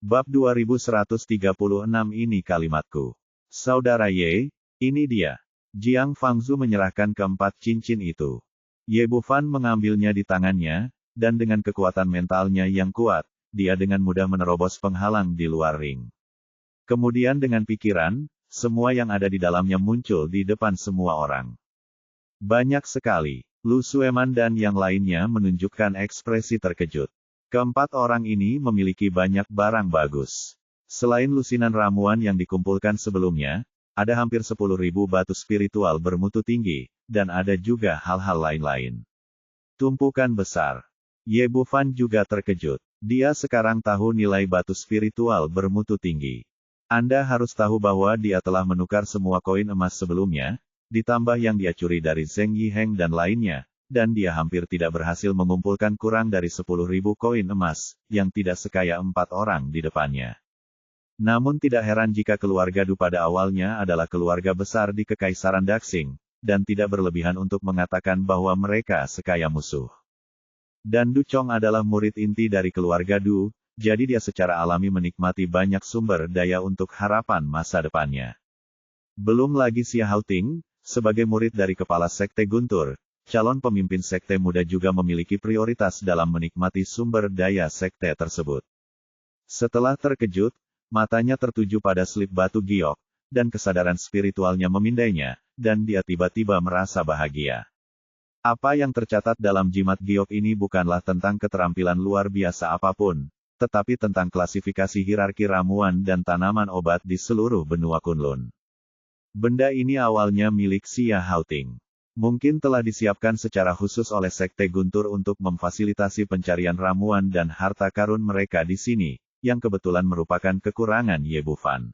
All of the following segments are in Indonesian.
Bab 2136 ini kalimatku. Saudara Ye, ini dia. Jiang Fangzu menyerahkan keempat cincin itu. Ye Bufan mengambilnya di tangannya, dan dengan kekuatan mentalnya yang kuat, dia dengan mudah menerobos penghalang di luar ring. Kemudian dengan pikiran, semua yang ada di dalamnya muncul di depan semua orang. Banyak sekali. Lu Sueman dan yang lainnya menunjukkan ekspresi terkejut. Keempat orang ini memiliki banyak barang bagus. Selain lusinan ramuan yang dikumpulkan sebelumnya, ada hampir 10.000 batu spiritual bermutu tinggi, dan ada juga hal-hal lain-lain. Tumpukan besar. Ye Bufan juga terkejut. Dia sekarang tahu nilai batu spiritual bermutu tinggi. Anda harus tahu bahwa dia telah menukar semua koin emas sebelumnya, ditambah yang dia curi dari Zheng Yiheng dan lainnya, dan dia hampir tidak berhasil mengumpulkan kurang dari 10.000 koin emas, yang tidak sekaya 4 orang di depannya. Namun tidak heran jika keluarga Du pada awalnya adalah keluarga besar di Kekaisaran Daxing, dan tidak berlebihan untuk mengatakan bahwa mereka sekaya musuh. Dan Du Chong adalah murid inti dari keluarga Du, jadi dia secara alami menikmati banyak sumber daya untuk harapan masa depannya. Belum lagi Xia Haoting, sebagai murid dari kepala Sekte Guntur, calon pemimpin sekte muda juga memiliki prioritas dalam menikmati sumber daya sekte tersebut. Setelah terkejut, matanya tertuju pada slip batu giok, dan kesadaran spiritualnya memindainya, dan dia tiba-tiba merasa bahagia. Apa yang tercatat dalam jimat giok ini bukanlah tentang keterampilan luar biasa apapun, tetapi tentang klasifikasi hierarki ramuan dan tanaman obat di seluruh benua Kunlun. Benda ini awalnya milik Xia Haoting. Mungkin telah disiapkan secara khusus oleh Sekte Guntur untuk memfasilitasi pencarian ramuan dan harta karun mereka di sini, yang kebetulan merupakan kekurangan Ye Bufan.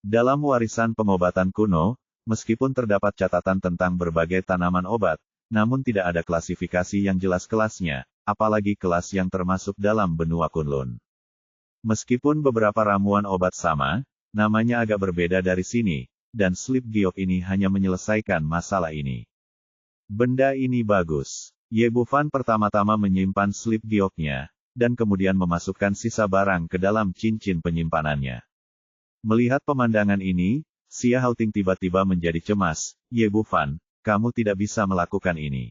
Dalam warisan pengobatan kuno, meskipun terdapat catatan tentang berbagai tanaman obat, namun tidak ada klasifikasi yang jelas kelasnya, apalagi kelas yang termasuk dalam benua Kunlun. Meskipun beberapa ramuan obat sama, namanya agak berbeda dari sini, dan slip giok ini hanya menyelesaikan masalah ini. Benda ini bagus. Ye Bufan pertama-tama menyimpan slip gioknya, dan kemudian memasukkan sisa barang ke dalam cincin penyimpanannya. Melihat pemandangan ini, Xia Haoting tiba-tiba menjadi cemas. Ye Bufan, kamu tidak bisa melakukan ini.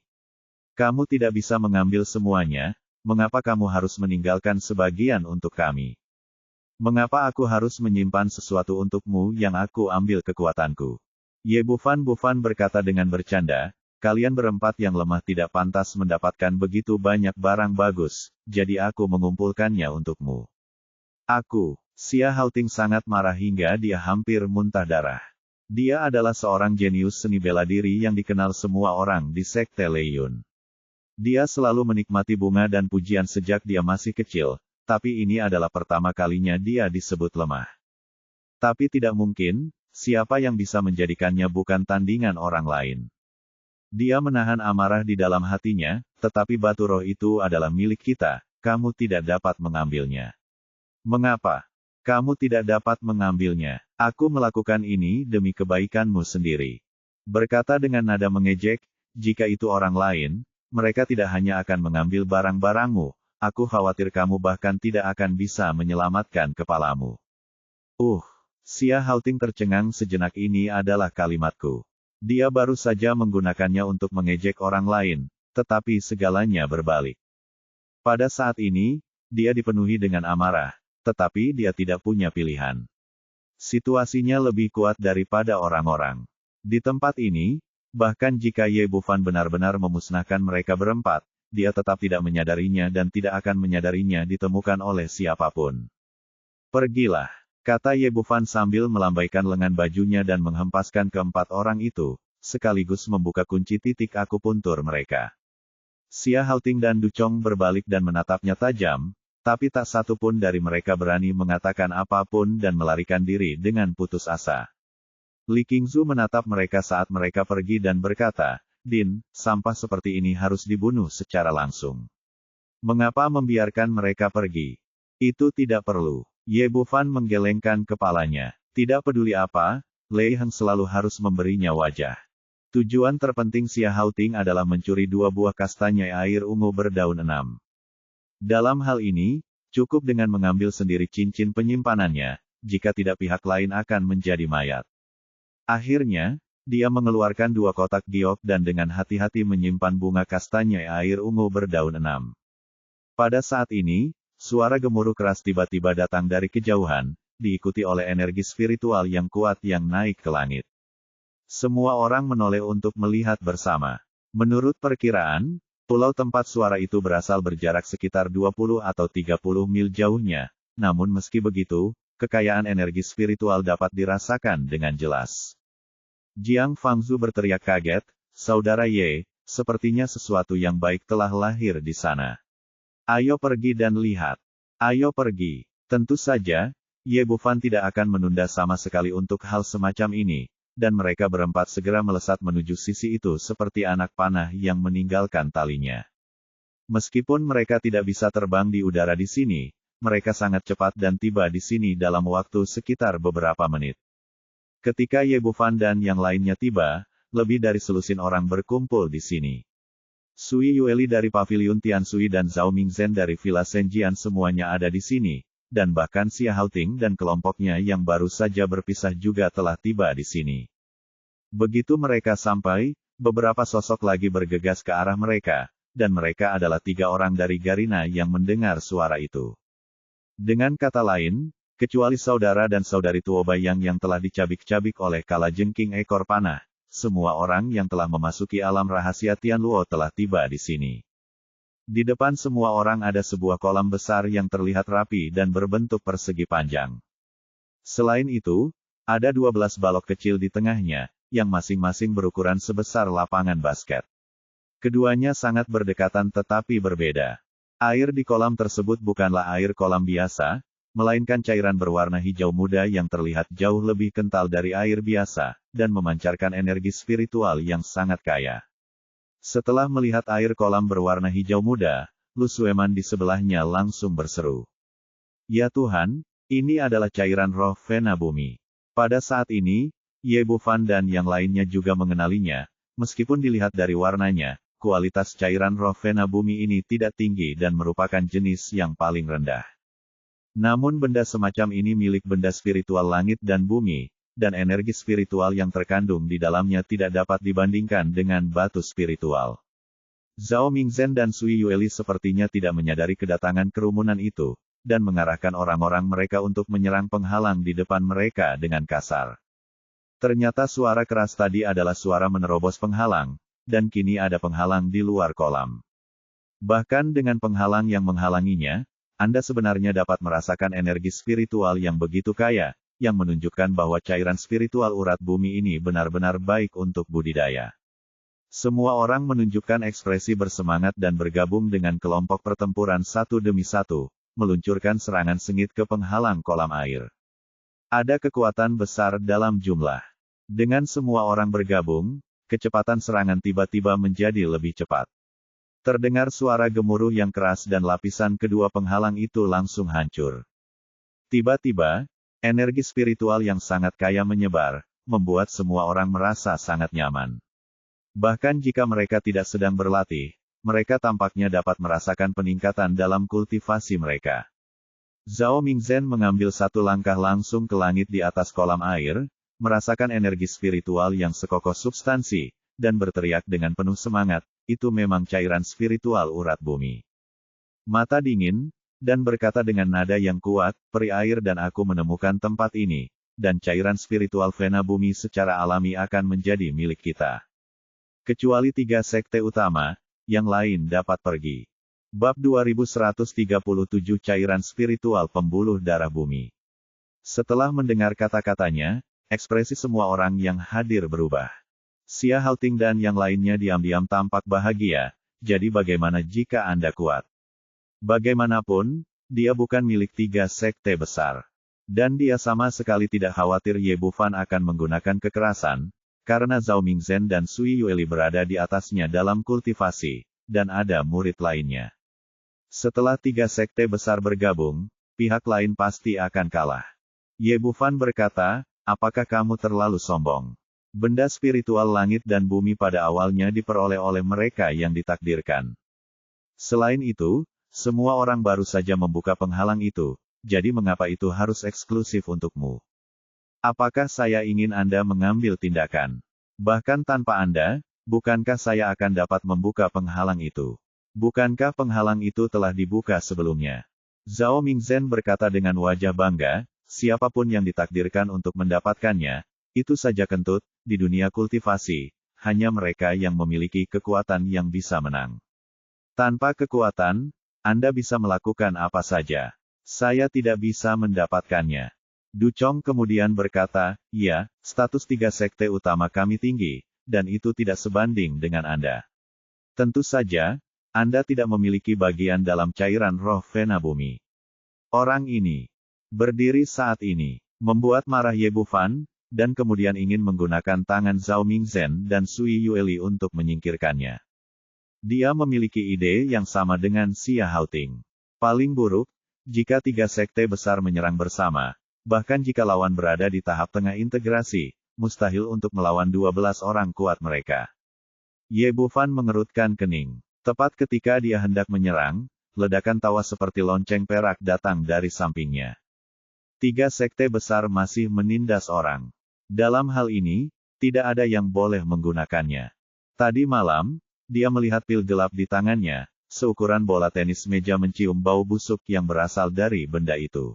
Kamu tidak bisa mengambil semuanya, mengapa kamu harus meninggalkan sebagian untuk kami? Mengapa aku harus menyimpan sesuatu untukmu yang aku ambil kekuatanku? Ye Bufan berkata dengan bercanda, kalian berempat yang lemah tidak pantas mendapatkan begitu banyak barang bagus, jadi aku mengumpulkannya untukmu. Aku, Xia Haoting sangat marah hingga dia hampir muntah darah. Dia adalah seorang jenius seni bela diri yang dikenal semua orang di Sekte Lei Yun. Dia selalu menikmati bunga dan pujian sejak dia masih kecil, tapi ini adalah pertama kalinya dia disebut lemah. Tapi tidak mungkin, siapa yang bisa menjadikannya bukan tandingan orang lain. Dia menahan amarah di dalam hatinya, tetapi batu roh itu adalah milik kita, kamu tidak dapat mengambilnya. Mengapa? Kamu tidak dapat mengambilnya. Aku melakukan ini demi kebaikanmu sendiri. Berkata dengan nada mengejek, jika itu orang lain, mereka tidak hanya akan mengambil barang-barangmu, aku khawatir kamu bahkan tidak akan bisa menyelamatkan kepalamu. Xia Haoting tercengang sejenak. Ini adalah kalimatku. Dia baru saja menggunakannya untuk mengejek orang lain, tetapi segalanya berbalik. Pada saat ini, dia dipenuhi dengan amarah, tetapi dia tidak punya pilihan. Situasinya lebih kuat daripada orang-orang. Di tempat ini, bahkan jika Ye Bufan benar-benar memusnahkan mereka berempat, dia tetap tidak menyadarinya dan tidak akan menyadarinya ditemukan oleh siapapun. Pergilah, kata Ye Bufan sambil melambaikan lengan bajunya dan menghempaskan keempat orang itu, sekaligus membuka kunci titik akupuntur mereka. Xia Haoting dan Du Chong berbalik dan menatapnya tajam, tapi tak satu pun dari mereka berani mengatakan apapun dan melarikan diri dengan putus asa. Li Qingzu menatap mereka saat mereka pergi dan berkata, Din, sampah seperti ini harus dibunuh secara langsung. Mengapa membiarkan mereka pergi? Itu tidak perlu. Ye Bufan menggelengkan kepalanya. Tidak peduli apa, Lei Heng selalu harus memberinya wajah. Tujuan terpenting Xia Haoting adalah mencuri 2 buah kastanya air ungu berdaun 6. Dalam hal ini, Cukup dengan mengambil sendiri cincin penyimpanannya, jika tidak pihak lain akan menjadi mayat. Akhirnya, dia mengeluarkan 2 kotak giok dan dengan hati-hati menyimpan bunga kastanya air ungu berdaun 6. Pada saat ini, suara gemuruh keras tiba-tiba datang dari kejauhan, diikuti oleh energi spiritual yang kuat yang naik ke langit. Semua orang menoleh untuk melihat bersama. Menurut perkiraan, pulau tempat suara itu berasal berjarak sekitar 20 atau 30 mil jauhnya. Namun meski begitu, kekayaan energi spiritual dapat dirasakan dengan jelas. Jiang Fangzhu berteriak kaget, "Saudara Ye, sepertinya sesuatu yang baik telah lahir di sana. Ayo pergi dan lihat. Ayo pergi." Tentu saja, Ye Bufan tidak akan menunda sama sekali untuk hal semacam ini, dan mereka berempat segera melesat menuju sisi itu seperti anak panah yang meninggalkan talinya. Meskipun mereka tidak bisa terbang di udara di sini, mereka sangat cepat dan tiba di sini dalam waktu sekitar beberapa menit. Ketika Ye Bufan dan yang lainnya tiba, lebih dari selusin orang berkumpul di sini. Sui Yueli dari Paviliun Tianshui dan Zhao Mingzhen dari Villa Senjian semuanya ada di sini, dan bahkan Xia Haoting dan kelompoknya yang baru saja berpisah juga telah tiba di sini. Begitu mereka sampai, beberapa sosok lagi bergegas ke arah mereka, dan mereka adalah 3 orang dari Garina yang mendengar suara itu. Dengan kata lain, kecuali saudara dan saudari Tuo Bayang yang telah dicabik-cabik oleh kalajengking ekor panah, semua orang yang telah memasuki alam rahasia Tianluo telah tiba di sini. Di depan semua orang ada sebuah kolam besar yang terlihat rapi dan berbentuk persegi panjang. Selain itu, ada 12 balok kecil di tengahnya, yang masing-masing berukuran sebesar lapangan basket. Keduanya sangat berdekatan tetapi berbeda. Air di kolam tersebut bukanlah air kolam biasa, melainkan cairan berwarna hijau muda yang terlihat jauh lebih kental dari air biasa, dan memancarkan energi spiritual yang sangat kaya. Setelah melihat air kolam berwarna hijau muda, Lu Sueman di sebelahnya langsung berseru. "Ya Tuhan, ini adalah cairan roh Vena Bumi." Pada saat ini, Ye Bufan dan yang lainnya juga mengenalinya, meskipun dilihat dari warnanya, kualitas cairan roh Vena Bumi ini tidak tinggi dan merupakan jenis yang paling rendah. Namun benda semacam ini milik benda spiritual langit dan bumi, dan energi spiritual yang terkandung di dalamnya tidak dapat dibandingkan dengan batu spiritual. Zhao Mingzhen dan Sui Yueli sepertinya tidak menyadari kedatangan kerumunan itu, dan mengarahkan orang-orang mereka untuk menyerang penghalang di depan mereka dengan kasar. Ternyata suara keras tadi adalah suara menerobos penghalang, dan kini ada penghalang di luar kolam. Bahkan dengan penghalang yang menghalanginya, Anda sebenarnya dapat merasakan energi spiritual yang begitu kaya, yang menunjukkan bahwa cairan spiritual urat bumi ini benar-benar baik untuk budidaya. Semua orang menunjukkan ekspresi bersemangat dan bergabung dengan kelompok pertempuran satu demi satu, meluncurkan serangan sengit ke penghalang kolam air. Ada kekuatan besar dalam jumlah. Dengan semua orang bergabung, kecepatan serangan tiba-tiba menjadi lebih cepat. Terdengar suara gemuruh yang keras dan lapisan kedua penghalang itu langsung hancur. Tiba-tiba, energi spiritual yang sangat kaya menyebar, membuat semua orang merasa sangat nyaman. Bahkan jika mereka tidak sedang berlatih, mereka tampaknya dapat merasakan peningkatan dalam kultivasi mereka. Zhao Mingzhen mengambil satu langkah langsung ke langit di atas kolam air, merasakan energi spiritual yang sekokoh substansi, dan berteriak dengan penuh semangat, "Itu memang cairan spiritual urat bumi." Mata dingin, dan berkata dengan nada yang kuat, "Peri air dan aku menemukan tempat ini, dan cairan spiritual Vena Bumi secara alami akan menjadi milik kita. Kecuali 3 sekte utama, yang lain dapat pergi." Bab 2137 Cairan Spiritual Pembuluh Darah Bumi. Setelah mendengar kata-katanya, ekspresi semua orang yang hadir berubah. Xia Haoting dan yang lainnya diam-diam tampak bahagia, jadi bagaimana jika Anda kuat? Bagaimanapun, dia bukan milik 3 sekte besar. Dan dia sama sekali tidak khawatir Ye Bufan akan menggunakan kekerasan, karena Zhao Mingzhen dan Sui Yueli berada di atasnya dalam kultivasi, dan ada murid lainnya. Setelah 3 sekte besar bergabung, pihak lain pasti akan kalah. Ye Bufan berkata, "Apakah kamu terlalu sombong? Benda spiritual langit dan bumi pada awalnya diperoleh oleh mereka yang ditakdirkan. Selain itu, Semua orang baru saja membuka penghalang itu, jadi mengapa itu harus eksklusif untukmu? Apakah saya ingin Anda mengambil tindakan? Bahkan tanpa Anda, bukankah saya akan dapat membuka penghalang itu? Bukankah penghalang itu telah dibuka sebelumnya? Zhao Mingzhen berkata dengan wajah bangga, siapapun yang ditakdirkan untuk mendapatkannya, itu saja kentut, di dunia kultivasi, hanya mereka yang memiliki kekuatan yang bisa menang. Tanpa kekuatan, Anda bisa melakukan apa saja. Saya tidak bisa mendapatkannya. Du Chong kemudian berkata, ya, status 3 sekte utama kami tinggi, dan itu tidak sebanding dengan Anda. Tentu saja, Anda tidak memiliki bagian dalam cairan roh Vena Bumi. Orang ini berdiri saat ini, membuat marah Ye Bufan, dan kemudian ingin menggunakan tangan Zhao Mingzhen dan Sui Yueli untuk menyingkirkannya. Dia memiliki ide yang sama dengan Xia Haoting. Paling buruk, jika 3 sekte besar menyerang bersama, bahkan jika lawan berada di tahap tengah integrasi, mustahil untuk melawan 12 orang kuat mereka. Ye Bufan mengerutkan kening. Tepat ketika dia hendak menyerang, ledakan tawa seperti lonceng perak datang dari sampingnya. 3 sekte besar masih menindas orang. Dalam hal ini, tidak ada yang boleh menggunakannya. Tadi malam, dia melihat pil gelap di tangannya, seukuran bola tenis meja mencium bau busuk yang berasal dari benda itu.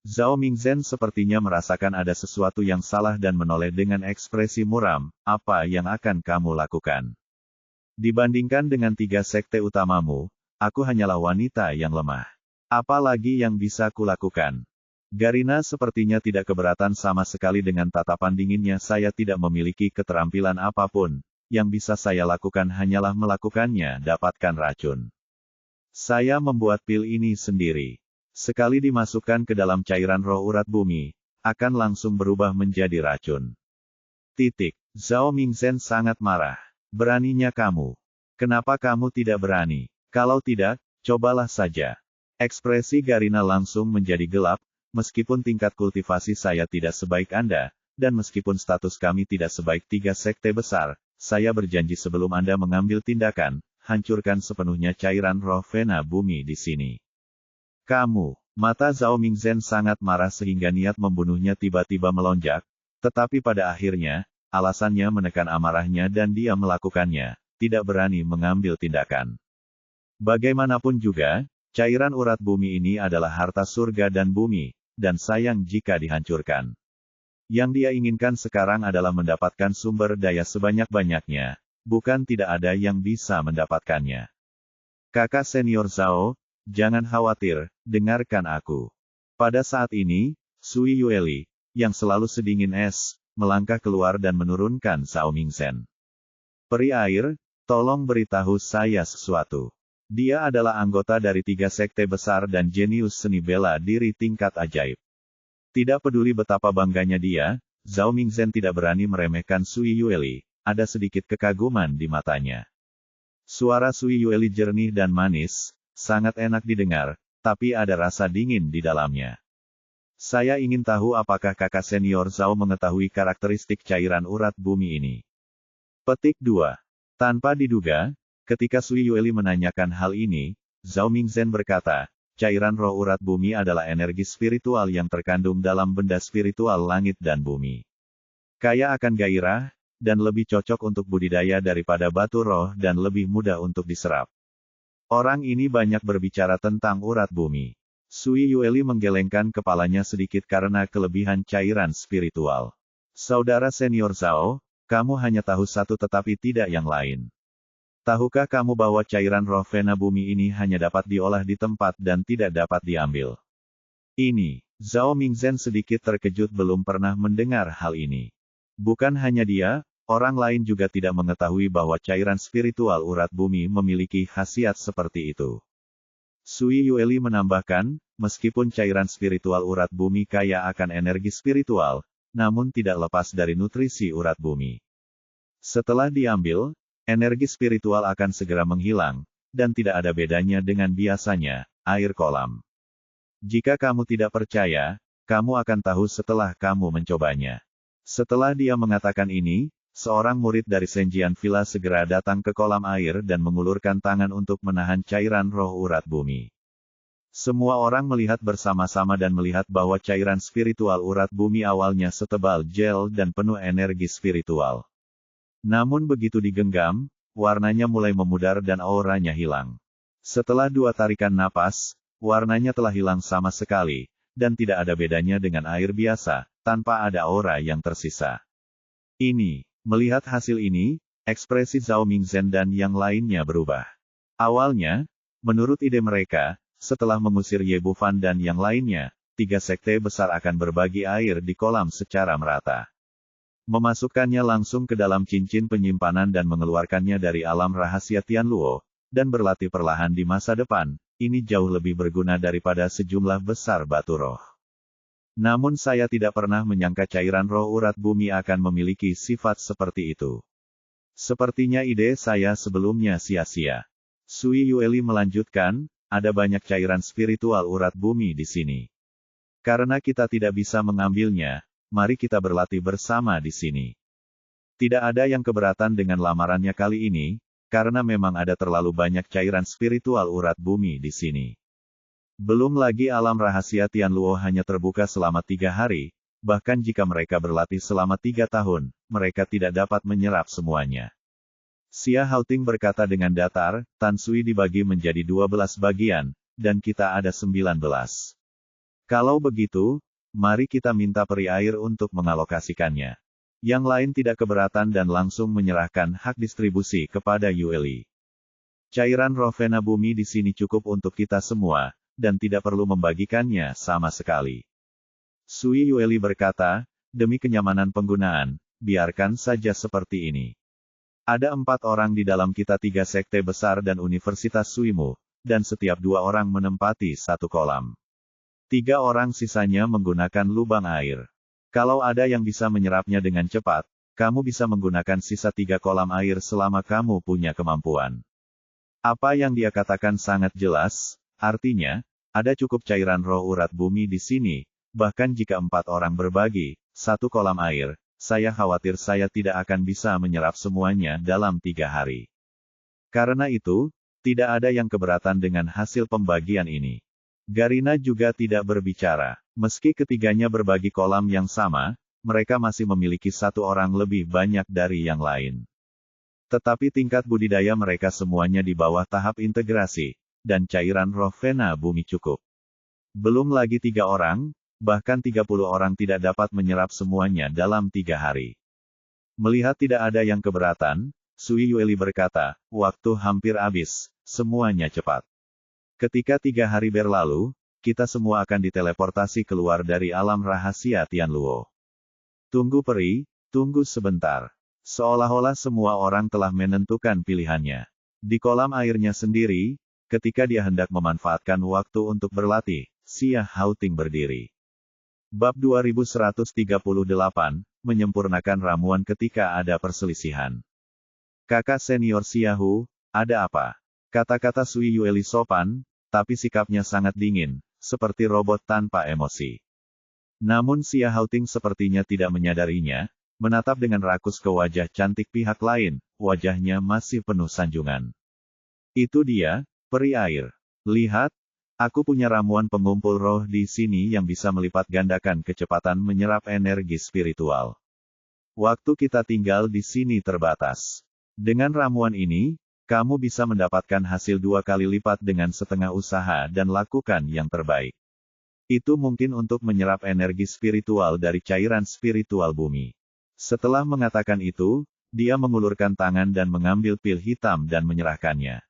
Zhao Mingzhen sepertinya merasakan ada sesuatu yang salah dan menoleh dengan ekspresi muram, apa yang akan kamu lakukan? Dibandingkan dengan 3 sekte utamamu, aku hanyalah wanita yang lemah. Apa lagi yang bisa kulakukan? Garina sepertinya tidak keberatan sama sekali dengan tatapan dinginnya. Saya tidak memiliki keterampilan apapun, yang bisa saya lakukan hanyalah melakukannya dapatkan racun. Saya membuat pil ini sendiri. Sekali dimasukkan ke dalam cairan roh urat bumi, akan langsung berubah menjadi racun. Zhao Mingzhen sangat marah. Beraninya kamu. Kenapa kamu tidak berani? Kalau tidak, cobalah saja. Ekspresi Garina langsung menjadi gelap, meskipun tingkat kultivasi saya tidak sebaik Anda, dan meskipun status kami tidak sebaik 3 sekte besar, saya berjanji sebelum Anda mengambil tindakan, hancurkan sepenuhnya cairan roh Vena Bumi di sini. Kamu, mata Zhao Mingzhen sangat marah sehingga niat membunuhnya tiba-tiba melonjak, tetapi pada akhirnya, alasannya menekan amarahnya dan dia melakukannya, tidak berani mengambil tindakan. Bagaimanapun juga, cairan urat bumi ini adalah harta surga dan bumi, dan sayang jika dihancurkan. Yang dia inginkan sekarang adalah mendapatkan sumber daya sebanyak-banyaknya, bukan tidak ada yang bisa mendapatkannya. Kakak senior Zhao, jangan khawatir, dengarkan aku. Pada saat ini, Sui Yueli, yang selalu sedingin es, melangkah keluar dan menurunkan Zhao Mingzhen. Peri air, tolong beritahu saya sesuatu. Dia adalah anggota dari 3 sekte besar dan jenius seni bela diri tingkat ajaib. Tidak peduli betapa bangganya dia, Zhao Mingzhen tidak berani meremehkan Sui Yueli, ada sedikit kekaguman di matanya. Suara Sui Yueli jernih dan manis, sangat enak didengar, tapi ada rasa dingin di dalamnya. Saya ingin tahu apakah kakak senior Zhao mengetahui karakteristik cairan urat bumi ini. Petik 2. Tanpa diduga, ketika Sui Yueli menanyakan hal ini, Zhao Mingzhen berkata, cairan roh urat bumi adalah energi spiritual yang terkandung dalam benda spiritual langit dan bumi. Kaya akan gairah, dan lebih cocok untuk budidaya daripada batu roh dan lebih mudah untuk diserap. Orang ini banyak berbicara tentang urat bumi. Sui Yueli menggelengkan kepalanya sedikit karena kelebihan cairan spiritual. Saudara senior Zhao, kamu hanya tahu satu tetapi tidak yang lain. Tahukah kamu bahwa cairan roh Vena bumi ini hanya dapat diolah di tempat dan tidak dapat diambil? Ini, Zhao Mingzhen sedikit terkejut belum pernah mendengar hal ini. Bukan hanya dia, orang lain juga tidak mengetahui bahwa cairan spiritual urat bumi memiliki khasiat seperti itu. Sui Yueli menambahkan, meskipun cairan spiritual urat bumi kaya akan energi spiritual, namun tidak lepas dari nutrisi urat bumi. Setelah diambil, energi spiritual akan segera menghilang, dan tidak ada bedanya dengan biasanya, air kolam. Jika kamu tidak percaya, kamu akan tahu setelah kamu mencobanya. Setelah dia mengatakan ini, seorang murid dari Senjian Villa segera datang ke kolam air dan mengulurkan tangan untuk menahan cairan roh urat bumi. Semua orang melihat bersama-sama dan melihat bahwa cairan spiritual urat bumi awalnya setebal gel dan penuh energi spiritual. Namun begitu digenggam, warnanya mulai memudar dan auranya hilang. Setelah 2 tarikan napas, warnanya telah hilang sama sekali, dan tidak ada bedanya dengan air biasa, tanpa ada aura yang tersisa. Melihat hasil ini, ekspresi Zhao Mingzhen dan yang lainnya berubah. Awalnya, menurut ide mereka, setelah mengusir Ye Bufan dan yang lainnya, 3 sekte besar akan berbagi air di kolam secara merata. Memasukkannya langsung ke dalam cincin penyimpanan dan mengeluarkannya dari alam rahasia Tianluo, dan berlatih perlahan di masa depan, ini jauh lebih berguna daripada sejumlah besar batu roh. Namun saya tidak pernah menyangka cairan roh urat bumi akan memiliki sifat seperti itu. Sepertinya ide saya sebelumnya sia-sia. Sui Yueli melanjutkan, ada banyak cairan spiritual urat bumi di sini. Karena kita tidak bisa mengambilnya, mari kita berlatih bersama di sini. Tidak ada yang keberatan dengan lamarannya kali ini, karena memang ada terlalu banyak cairan spiritual urat bumi di sini. Belum lagi alam rahasia Tianluo hanya terbuka selama 3 hari, bahkan jika mereka berlatih selama 3 tahun, mereka tidak dapat menyerap semuanya. Xia Haoting berkata dengan datar, Tan Sui dibagi menjadi 12 bagian, dan kita ada 19. Kalau begitu, mari kita minta peri air untuk mengalokasikannya. Yang lain tidak keberatan dan langsung menyerahkan hak distribusi kepada Yueli. Cairan roh vena bumi di sini cukup untuk kita semua, dan tidak perlu membagikannya sama sekali. Sui Yueli berkata, demi kenyamanan penggunaan, biarkan saja seperti ini. Ada 4 orang di dalam kita 3 sekte besar dan Universitas Suimu, dan setiap 2 orang menempati 1 kolam. 3 orang sisanya menggunakan lubang air. Kalau ada yang bisa menyerapnya dengan cepat, kamu bisa menggunakan sisa 3 kolam air selama kamu punya kemampuan. Apa yang dia katakan sangat jelas, artinya, ada cukup cairan roh urat bumi di sini, bahkan jika 4 orang berbagi 1 kolam air, saya khawatir saya tidak akan bisa menyerap semuanya dalam 3 hari. Karena itu, tidak ada yang keberatan dengan hasil pembagian ini. Garina juga tidak berbicara. Meski ketiganya berbagi kolam yang sama, mereka masih memiliki 1 orang lebih banyak dari yang lain. Tetapi tingkat budidaya mereka semuanya di bawah tahap integrasi, dan cairan roh vena bumi cukup. Belum lagi 3 orang, bahkan 30 orang tidak dapat menyerap semuanya dalam 3 hari. Melihat tidak ada yang keberatan, Sui Yueli berkata, waktu hampir habis, semuanya cepat. Ketika 3 hari berlalu, kita semua akan diteleportasi keluar dari alam rahasia Tianluo. Tunggu peri, tunggu sebentar. Seolah-olah semua orang telah menentukan pilihannya. Di kolam airnya sendiri, ketika dia hendak memanfaatkan waktu untuk berlatih, Xia Haoting berdiri. Bab 2138, menyempurnakan ramuan ketika ada perselisihan. Kakak senior Xiahu, ada apa? Kata-kata Sui Yueli sopan, tapi sikapnya sangat dingin, seperti robot tanpa emosi. Namun Xia Haoting sepertinya tidak menyadarinya, menatap dengan rakus ke wajah cantik pihak lain, wajahnya masih penuh sanjungan. Itu dia, peri air. Lihat, aku punya ramuan pengumpul roh di sini yang bisa melipat gandakan kecepatan menyerap energi spiritual. Waktu kita tinggal di sini terbatas. Dengan ramuan ini, kamu bisa mendapatkan hasil 2 kali lipat dengan setengah usaha dan lakukan yang terbaik. Itu mungkin untuk menyerap energi spiritual dari cairan spiritual bumi. Setelah mengatakan itu, dia mengulurkan tangan dan mengambil pil hitam dan menyerahkannya.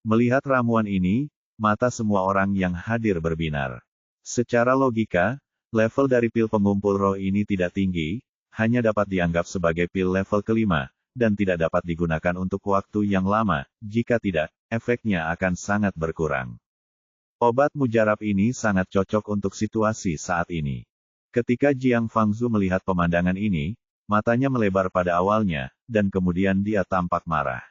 Melihat ramuan ini, mata semua orang yang hadir berbinar. Secara logika, level dari pil pengumpul roh ini tidak tinggi, hanya dapat dianggap sebagai pil level kelima, dan tidak dapat digunakan untuk waktu yang lama, jika tidak, efeknya akan sangat berkurang. Obat mujarab ini sangat cocok untuk situasi saat ini. Ketika Jiang Fangzu melihat pemandangan ini, matanya melebar pada awalnya, dan kemudian dia tampak marah.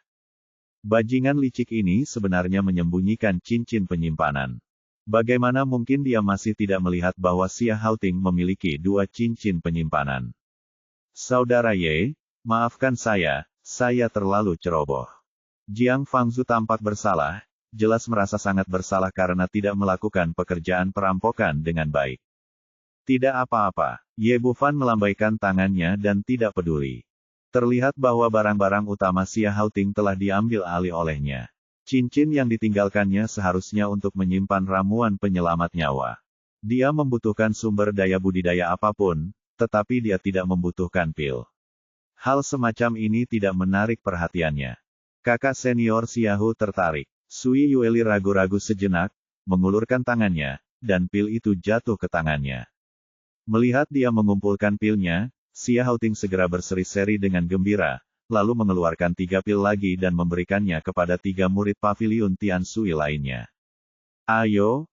Bajingan licik ini sebenarnya menyembunyikan cincin penyimpanan. Bagaimana mungkin dia masih tidak melihat bahwa Xia Haoting memiliki 2 cincin penyimpanan? Saudara Ye, Maafkan saya terlalu ceroboh. Jiang Fangzu tampak bersalah, jelas merasa sangat bersalah karena tidak melakukan pekerjaan perampokan dengan baik. Tidak apa-apa, Ye Bufan melambaikan tangannya dan tidak peduli. Terlihat bahwa barang-barang utama Xia Haoting telah diambil alih olehnya. Cincin yang ditinggalkannya seharusnya untuk menyimpan ramuan penyelamat nyawa. Dia membutuhkan sumber daya budidaya apapun, tetapi dia tidak membutuhkan pil. Hal semacam ini tidak menarik perhatiannya. Kakak senior Xiaohu tertarik. Sui Yueli ragu-ragu sejenak, mengulurkan tangannya, dan pil itu jatuh ke tangannya. Melihat dia mengumpulkan pilnya, Xia Haoting segera berseri-seri dengan gembira, lalu mengeluarkan 3 pil lagi dan memberikannya kepada 3 murid pavilion Tian Sui lainnya. Ayo,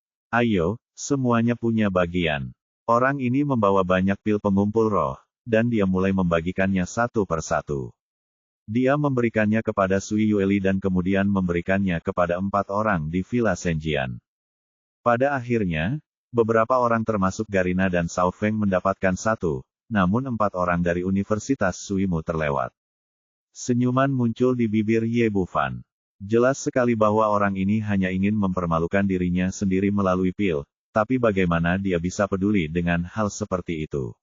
semuanya punya bagian. Orang ini membawa banyak pil pengumpul roh, dan dia mulai membagikannya satu persatu. Dia memberikannya kepada Sui Yueli dan kemudian memberikannya kepada 4 orang di Villa Senjian. Pada akhirnya, beberapa orang termasuk Garina dan Sao Feng mendapatkan 1, namun 4 orang dari Universitas Suimu terlewat. Senyuman muncul di bibir Ye Bufan. Jelas sekali bahwa orang ini hanya ingin mempermalukan dirinya sendiri melalui pil, tapi bagaimana dia bisa peduli dengan hal seperti itu?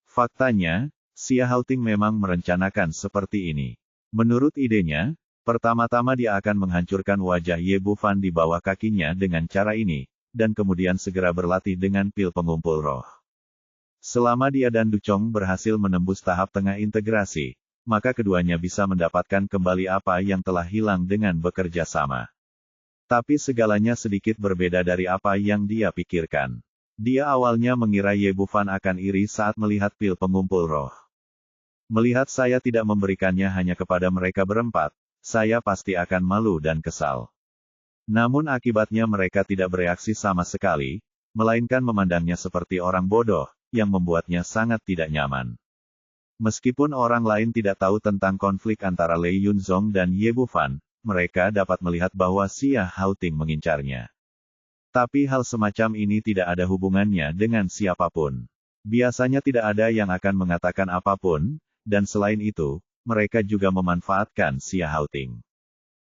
Faktanya, Xia Haoting memang merencanakan seperti ini. Menurut idenya, pertama-tama dia akan menghancurkan wajah Ye Bufan di bawah kakinya dengan cara ini, dan kemudian segera berlatih dengan pil pengumpul roh. Selama dia dan Ducong berhasil menembus tahap tengah integrasi, maka keduanya bisa mendapatkan kembali apa yang telah hilang dengan bekerja sama. Tapi segalanya sedikit berbeda dari apa yang dia pikirkan. Dia awalnya mengira Ye Bufan akan iri saat melihat pil pengumpul roh. Melihat saya tidak memberikannya hanya kepada mereka berempat, saya pasti akan malu dan kesal. Namun akibatnya mereka tidak bereaksi sama sekali, melainkan memandangnya seperti orang bodoh, yang membuatnya sangat tidak nyaman. Meskipun orang lain tidak tahu tentang konflik antara Lei Yunzong dan Ye Bufan, mereka dapat melihat bahwa Xia Haoting mengincarnya. Tapi hal semacam ini tidak ada hubungannya dengan siapapun. Biasanya tidak ada yang akan mengatakan apapun, dan selain itu, mereka juga memanfaatkan Xia Haoting.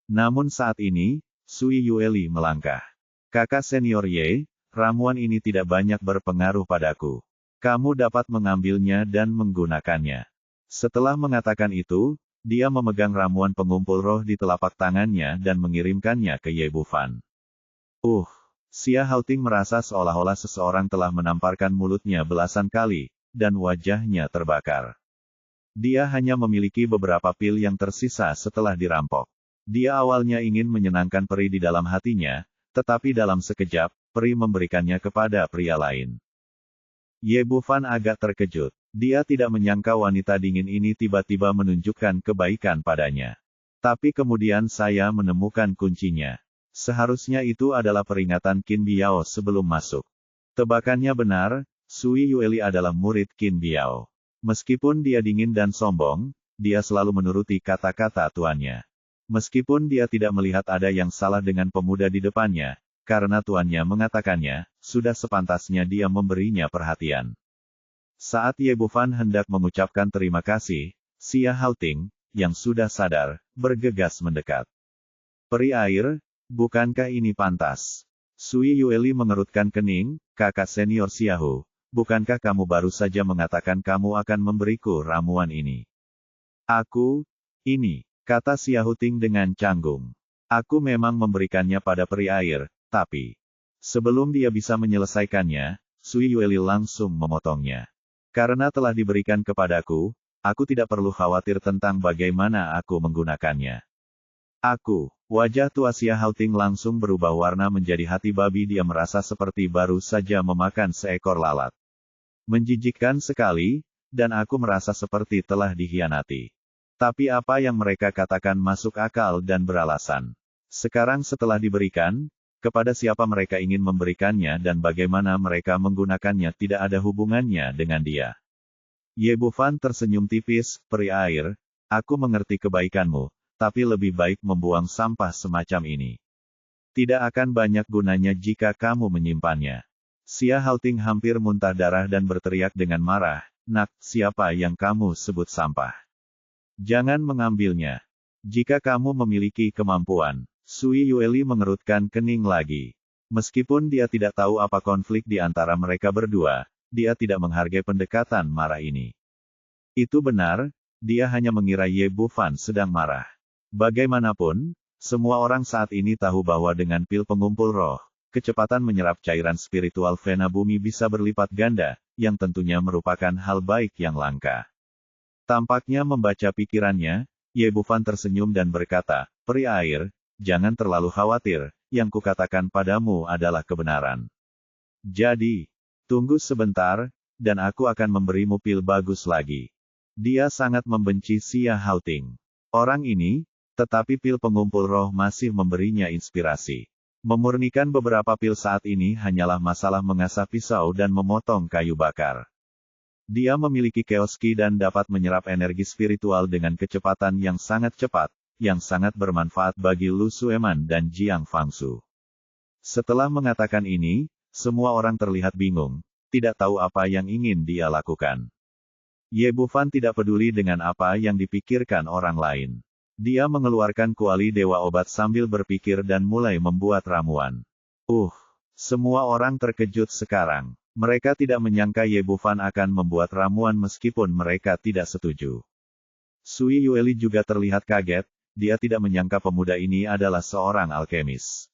Namun saat ini, Sui Yueli melangkah. Kakak senior Ye, ramuan ini tidak banyak berpengaruh padaku. Kamu dapat mengambilnya dan menggunakannya. Setelah mengatakan itu, dia memegang ramuan pengumpul roh di telapak tangannya dan mengirimkannya ke Ye Bufan. Xia Haoting merasa seolah-olah seseorang telah menamparkan mulutnya belasan kali, dan wajahnya terbakar. Dia hanya memiliki beberapa pil yang tersisa setelah dirampok. Dia awalnya ingin menyenangkan peri di dalam hatinya, tetapi dalam sekejap, peri memberikannya kepada pria lain. Ye Bufan agak terkejut. Dia tidak menyangka wanita dingin ini tiba-tiba menunjukkan kebaikan padanya. Tapi kemudian saya menemukan kuncinya. Seharusnya itu adalah peringatan Qin Biao sebelum masuk. Tebakannya benar, Sui Yueli adalah murid Qin Biao. Meskipun dia dingin dan sombong, dia selalu menuruti kata-kata tuannya. Meskipun dia tidak melihat ada yang salah dengan pemuda di depannya, karena tuannya mengatakannya, sudah sepantasnya dia memberinya perhatian. Saat Ye Bufan hendak mengucapkan terima kasih, Xia Haoting, yang sudah sadar, bergegas mendekat. Peri air, bukankah ini pantas? Sui Yueli mengerutkan kening, kakak senior Xiaohu, bukankah kamu baru saja mengatakan kamu akan memberiku ramuan ini? Ini, kata Xia Haoting dengan canggung. Aku memang memberikannya pada peri air, tapi sebelum dia bisa menyelesaikannya, Sui Yueli langsung memotongnya. Karena telah diberikan kepadaku, aku tidak perlu khawatir tentang bagaimana aku menggunakannya. Wajah tua Xia Haoting langsung berubah warna menjadi hati babi. Dia merasa seperti baru saja memakan seekor lalat. Menjijikkan sekali, dan aku merasa seperti telah dikhianati. Tapi apa yang mereka katakan masuk akal dan beralasan. Sekarang setelah diberikan, kepada siapa mereka ingin memberikannya dan bagaimana mereka menggunakannya tidak ada hubungannya dengan dia. Ye Bufan tersenyum tipis, peri air, aku mengerti kebaikanmu, tapi lebih baik membuang sampah semacam ini. Tidak akan banyak gunanya jika kamu menyimpannya. Xia Haoting hampir muntah darah dan berteriak dengan marah, nak, siapa yang kamu sebut sampah? Jangan mengambilnya. Jika kamu memiliki kemampuan. Sui Yueli mengerutkan kening lagi. Meskipun dia tidak tahu apa konflik di antara mereka berdua, dia tidak menghargai pendekatan marah ini. Itu benar, dia hanya mengira Ye Bufan sedang marah. Bagaimanapun, semua orang saat ini tahu bahwa dengan pil pengumpul roh, kecepatan menyerap cairan spiritual Vena Bumi bisa berlipat ganda, yang tentunya merupakan hal baik yang langka. Tampaknya membaca pikirannya, Ye Bufan tersenyum dan berkata, "Peri air, jangan terlalu khawatir, yang kukatakan padamu adalah kebenaran. Jadi, tunggu sebentar, dan aku akan memberimu pil bagus lagi." Dia sangat membenci Xia Haoting. Orang ini, tetapi pil pengumpul roh masih memberinya inspirasi. Memurnikan beberapa pil saat ini hanyalah masalah mengasah pisau dan memotong kayu bakar. Dia memiliki Chaos Ki dan dapat menyerap energi spiritual dengan kecepatan yang sangat cepat, yang sangat bermanfaat bagi Lu Sueman dan Jiang Fangsu. Setelah mengatakan ini, semua orang terlihat bingung, tidak tahu apa yang ingin dia lakukan. Ye Bufan tidak peduli dengan apa yang dipikirkan orang lain. Dia mengeluarkan kuali Dewa Obat sambil berpikir dan mulai membuat ramuan. Semua orang terkejut sekarang. Mereka tidak menyangka Ye Bufan akan membuat ramuan meskipun mereka tidak setuju. Sui Yueli juga terlihat kaget, dia tidak menyangka pemuda ini adalah seorang alkemis.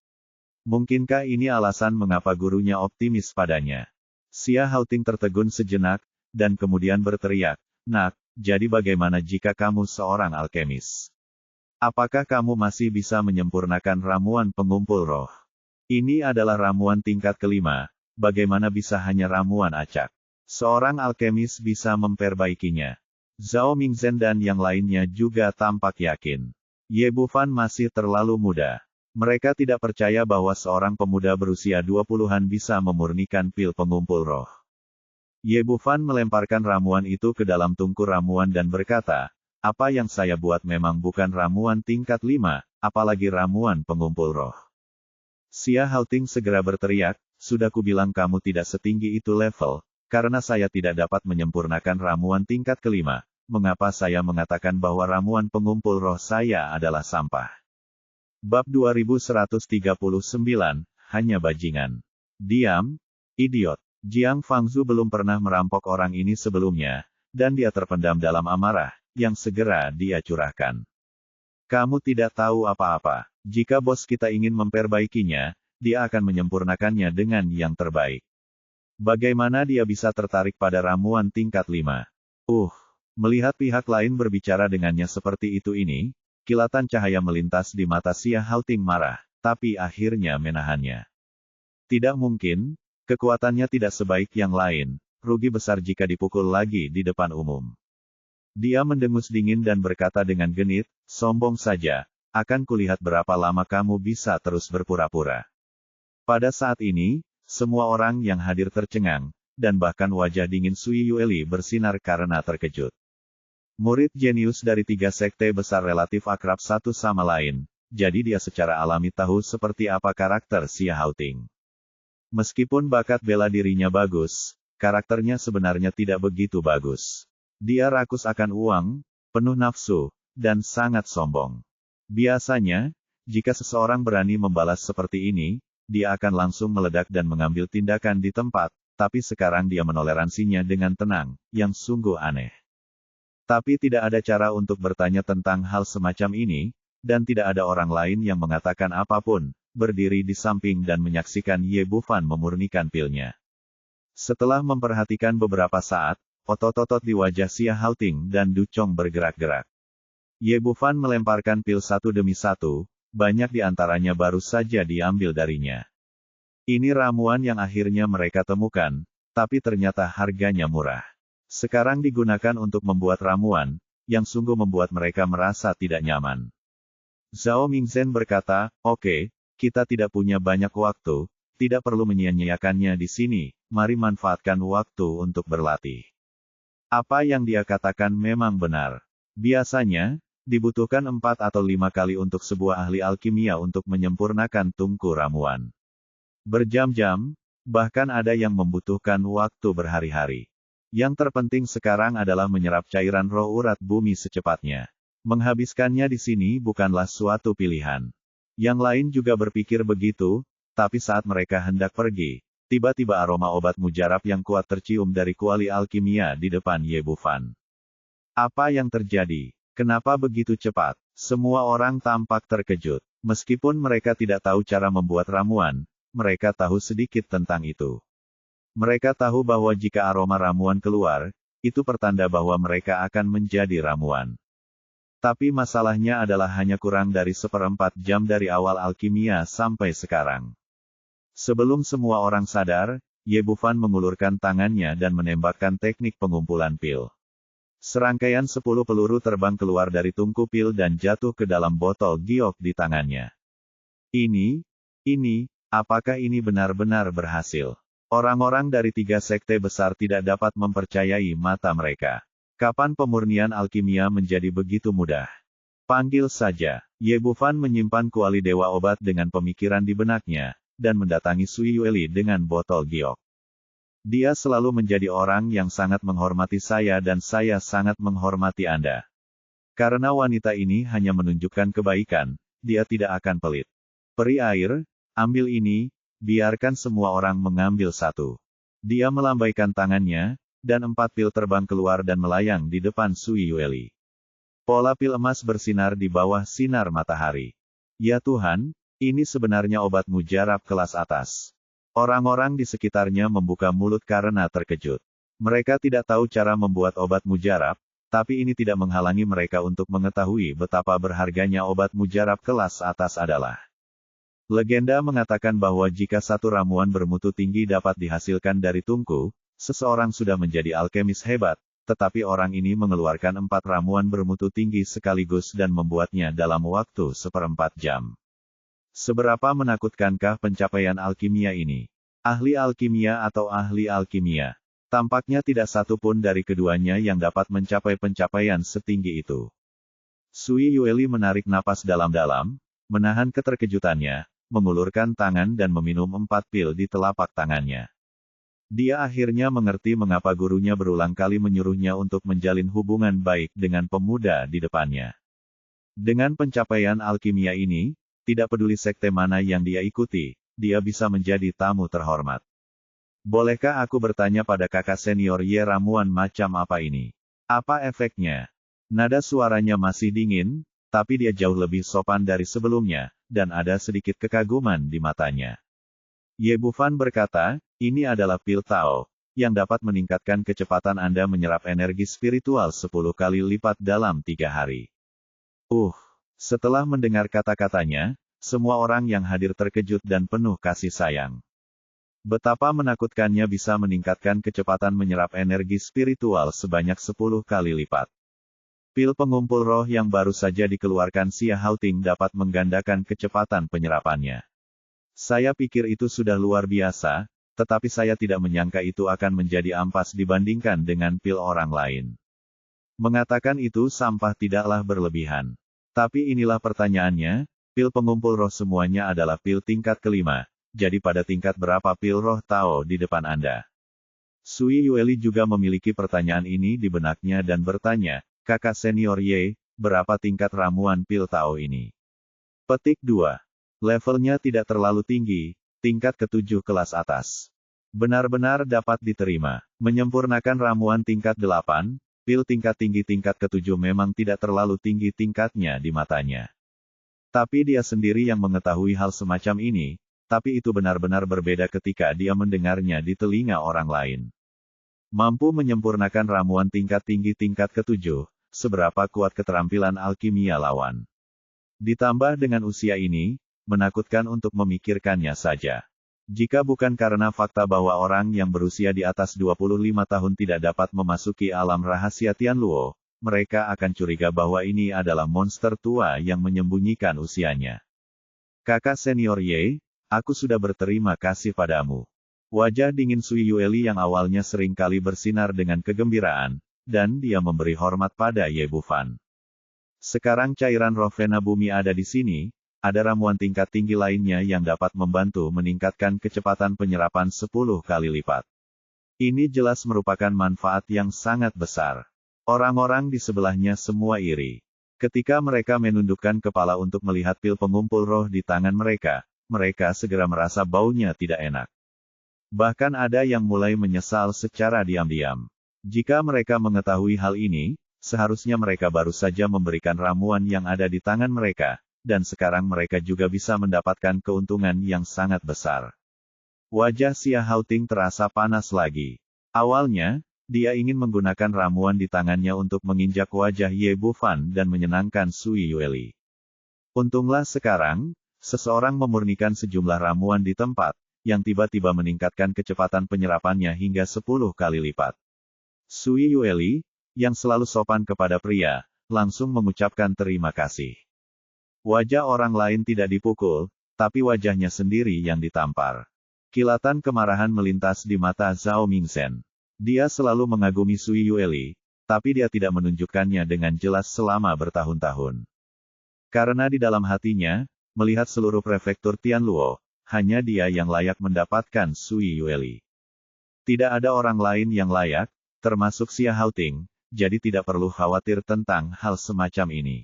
Mungkinkah ini alasan mengapa gurunya optimis padanya? Xia Haoting tertegun sejenak, dan kemudian berteriak, "Nak, jadi bagaimana jika kamu seorang alkemis? Apakah kamu masih bisa menyempurnakan ramuan pengumpul roh? Ini adalah ramuan tingkat kelima, bagaimana bisa hanya ramuan acak? Seorang alkemis bisa memperbaikinya." Zhao Mingzhen dan yang lainnya juga tampak yakin. Ye Bufan masih terlalu muda. Mereka tidak percaya bahwa seorang pemuda berusia 20-an bisa memurnikan pil pengumpul roh. Ye Bufan melemparkan ramuan itu ke dalam tungku ramuan dan berkata, "Apa yang saya buat memang bukan ramuan tingkat 5, apalagi ramuan pengumpul roh." Xia Haoting segera berteriak, "Sudah kubilang kamu tidak setinggi itu level, karena saya tidak dapat menyempurnakan ramuan tingkat kelima, mengapa saya mengatakan bahwa ramuan pengumpul roh saya adalah sampah?" Bab 2139, hanya bajingan. Diam, idiot. Jiang Fangzu belum pernah merampok orang ini sebelumnya, dan dia terpendam dalam amarah, yang segera dia curahkan. "Kamu tidak tahu apa-apa. Jika bos kita ingin memperbaikinya, dia akan menyempurnakannya dengan yang terbaik. Bagaimana dia bisa tertarik pada ramuan tingkat 5? Melihat pihak lain berbicara dengannya seperti itu ini, kilatan cahaya melintas di mata Xia Haoting marah, tapi akhirnya menahannya. Tidak mungkin. Kekuatannya tidak sebaik yang lain, rugi besar jika dipukul lagi di depan umum. Dia mendengus dingin dan berkata dengan genit, "Sombong saja, akan kulihat berapa lama kamu bisa terus berpura-pura." Pada saat ini, semua orang yang hadir tercengang, dan bahkan wajah dingin Sui Yueli bersinar karena terkejut. Murid jenius dari 3 sekte besar relatif akrab satu sama lain, jadi dia secara alami tahu seperti apa karakter Xia Haoting. Meskipun bakat bela dirinya bagus, karakternya sebenarnya tidak begitu bagus. Dia rakus akan uang, penuh nafsu, dan sangat sombong. Biasanya, jika seseorang berani membalas seperti ini, dia akan langsung meledak dan mengambil tindakan di tempat, tapi sekarang dia menoleransinya dengan tenang, yang sungguh aneh. Tapi tidak ada cara untuk bertanya tentang hal semacam ini, dan tidak ada orang lain yang mengatakan apapun, berdiri di samping dan menyaksikan Ye Bufan memurnikan pilnya. Setelah memperhatikan beberapa saat, otot-otot di wajah Xia Haoting dan Du Chong bergerak-gerak. Ye Bufan melemparkan pil satu demi satu, banyak di antaranya baru saja diambil darinya. Ini ramuan yang akhirnya mereka temukan, tapi ternyata harganya murah. Sekarang digunakan untuk membuat ramuan, yang sungguh membuat mereka merasa tidak nyaman. Zhao Mingzhen berkata, "Oke, kita tidak punya banyak waktu, tidak perlu menyia-nyiakannya di sini, mari manfaatkan waktu untuk berlatih." Apa yang dia katakan memang benar. Biasanya, dibutuhkan 4 atau 5 kali untuk sebuah ahli alkimia untuk menyempurnakan tungku ramuan. Berjam-jam, bahkan ada yang membutuhkan waktu berhari-hari. Yang terpenting sekarang adalah menyerap cairan roh urat bumi secepatnya. Menghabiskannya di sini bukanlah suatu pilihan. Yang lain juga berpikir begitu, tapi saat mereka hendak pergi, tiba-tiba aroma obat mujarab yang kuat tercium dari kuali alkimia di depan Ye Bufan. Apa yang terjadi? Kenapa begitu cepat? Semua orang tampak terkejut. Meskipun mereka tidak tahu cara membuat ramuan, mereka tahu sedikit tentang itu. Mereka tahu bahwa jika aroma ramuan keluar, itu pertanda bahwa mereka akan menjadi ramuan. Tapi masalahnya adalah hanya kurang dari 1/4 jam dari awal alkimia sampai sekarang. Sebelum semua orang sadar, Ye Bufan mengulurkan tangannya dan menembakkan teknik pengumpulan pil. Serangkaian 10 peluru terbang keluar dari tungku pil dan jatuh ke dalam botol giok di tangannya. Apakah ini benar-benar berhasil? Orang-orang dari 3 sekte besar tidak dapat mempercayai mata mereka. Kapan pemurnian alkimia menjadi begitu mudah? Panggil saja. Ye Bufan menyimpan kuali dewa obat dengan pemikiran di benaknya, dan mendatangi Sui Yueli dengan botol giok. Dia selalu menjadi orang yang sangat menghormati saya dan saya sangat menghormati Anda. Karena wanita ini hanya menunjukkan kebaikan, dia tidak akan pelit. Peri air, ambil ini, biarkan semua orang mengambil satu. Dia melambaikan tangannya, dan 4 pil terbang keluar dan melayang di depan Sui Yueli. Pola pil emas bersinar di bawah sinar matahari. Ya Tuhan, ini sebenarnya obat mujarab kelas atas. Orang-orang di sekitarnya membuka mulut karena terkejut. Mereka tidak tahu cara membuat obat mujarab, tapi ini tidak menghalangi mereka untuk mengetahui betapa berharganya obat mujarab kelas atas adalah. Legenda mengatakan bahwa jika satu ramuan bermutu tinggi dapat dihasilkan dari tungku, seseorang sudah menjadi alkemis hebat, tetapi orang ini mengeluarkan 4 ramuan bermutu tinggi sekaligus dan membuatnya dalam waktu 1/4 jam. Seberapa menakutkankah pencapaian alkimia ini? Ahli alkimia atau ahli alkimia? Tampaknya tidak satu pun dari keduanya yang dapat mencapai pencapaian setinggi itu. Sui Yueli menarik napas dalam-dalam, menahan keterkejutannya, mengulurkan tangan dan meminum 4 pil di telapak tangannya. Dia akhirnya mengerti mengapa gurunya berulang kali menyuruhnya untuk menjalin hubungan baik dengan pemuda di depannya. Dengan pencapaian alkimia ini, tidak peduli sekte mana yang dia ikuti, dia bisa menjadi tamu terhormat. Bolehkah aku bertanya pada kakak senior Ye, ramuan macam apa ini? Apa efeknya? Nada suaranya masih dingin, tapi dia jauh lebih sopan dari sebelumnya, dan ada sedikit kekaguman di matanya. Ye Bufan berkata, ini adalah pil Tao, yang dapat meningkatkan kecepatan Anda menyerap energi spiritual 10 kali lipat dalam 3 hari. Setelah mendengar kata-katanya, semua orang yang hadir terkejut dan penuh kasih sayang. Betapa menakutkannya bisa meningkatkan kecepatan menyerap energi spiritual sebanyak 10 kali lipat. Pil pengumpul roh yang baru saja dikeluarkan Xia Haoting dapat menggandakan kecepatan penyerapannya. Saya pikir itu sudah luar biasa, tetapi saya tidak menyangka itu akan menjadi ampas dibandingkan dengan pil orang lain. Mengatakan itu sampah tidaklah berlebihan. Tapi inilah pertanyaannya, pil pengumpul roh semuanya adalah pil tingkat kelima, jadi pada tingkat berapa pil roh Tao di depan Anda? Sui Yueli juga memiliki pertanyaan ini di benaknya dan bertanya, kakak senior Ye, berapa tingkat ramuan pil Tao ini? Petik 2. Levelnya tidak terlalu tinggi, tingkat ke-7 kelas atas. Benar-benar dapat diterima. Menyempurnakan ramuan tingkat 8, pil tingkat tinggi tingkat ke-7 memang tidak terlalu tinggi tingkatnya di matanya. Tapi dia sendiri yang mengetahui hal semacam ini, tapi itu benar-benar berbeda ketika dia mendengarnya di telinga orang lain. Mampu menyempurnakan ramuan tingkat tinggi tingkat ke-7, seberapa kuat keterampilan alkimia lawan. Ditambah dengan usia ini, menakutkan untuk memikirkannya saja. Jika bukan karena fakta bahwa orang yang berusia di atas 25 tahun tidak dapat memasuki alam rahasia Tianluo, mereka akan curiga bahwa ini adalah monster tua yang menyembunyikan usianya. Kakak senior Ye, aku sudah berterima kasih padamu. Wajah dingin Sui Yueli yang awalnya sering kali bersinar dengan kegembiraan, dan dia memberi hormat pada Ye Bufan. Sekarang cairan roh Vena bumi ada di sini, ada ramuan tingkat tinggi lainnya yang dapat membantu meningkatkan kecepatan penyerapan 10 kali lipat. Ini jelas merupakan manfaat yang sangat besar. Orang-orang di sebelahnya semua iri. Ketika mereka menundukkan kepala untuk melihat pil pengumpul roh di tangan mereka, mereka segera merasa baunya tidak enak. Bahkan ada yang mulai menyesal secara diam-diam. Jika mereka mengetahui hal ini, seharusnya mereka baru saja memberikan ramuan yang ada di tangan mereka, dan sekarang mereka juga bisa mendapatkan keuntungan yang sangat besar. Wajah Xia Haoting terasa panas lagi. Awalnya, dia ingin menggunakan ramuan di tangannya untuk menginjak wajah Ye Bufan dan menyenangkan Sui Yueli. Untunglah sekarang, seseorang memurnikan sejumlah ramuan di tempat, yang tiba-tiba meningkatkan kecepatan penyerapannya hingga 10 kali lipat. Sui Yueli, yang selalu sopan kepada pria, langsung mengucapkan terima kasih. Wajah orang lain tidak dipukul, tapi wajahnya sendiri yang ditampar. Kilatan kemarahan melintas di mata Zhao Mingzhen. Dia selalu mengagumi Sui Yueli, tapi dia tidak menunjukkannya dengan jelas selama bertahun-tahun. Karena di dalam hatinya, melihat seluruh prefektur Tianluo, hanya dia yang layak mendapatkan Sui Yueli. Tidak ada orang lain yang layak, termasuk Xia Haoting, jadi tidak perlu khawatir tentang hal semacam ini.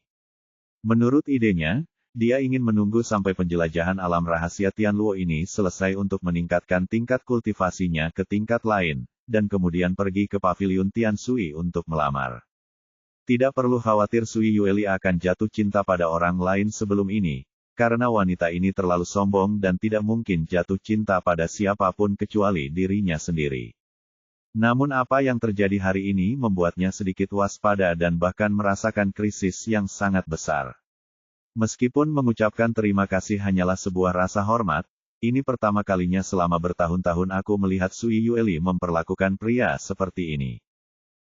Menurut idenya, dia ingin menunggu sampai penjelajahan alam rahasia Tianluo ini selesai untuk meningkatkan tingkat kultivasinya ke tingkat lain, dan kemudian pergi ke paviliun Tian Sui untuk melamar. Tidak perlu khawatir Sui Yueli akan jatuh cinta pada orang lain sebelum ini, karena wanita ini terlalu sombong dan tidak mungkin jatuh cinta pada siapapun kecuali dirinya sendiri. Namun apa yang terjadi hari ini membuatnya sedikit waspada dan bahkan merasakan krisis yang sangat besar. Meskipun mengucapkan terima kasih hanyalah sebuah rasa hormat, ini pertama kalinya selama bertahun-tahun aku melihat Sui Yueli memperlakukan pria seperti ini.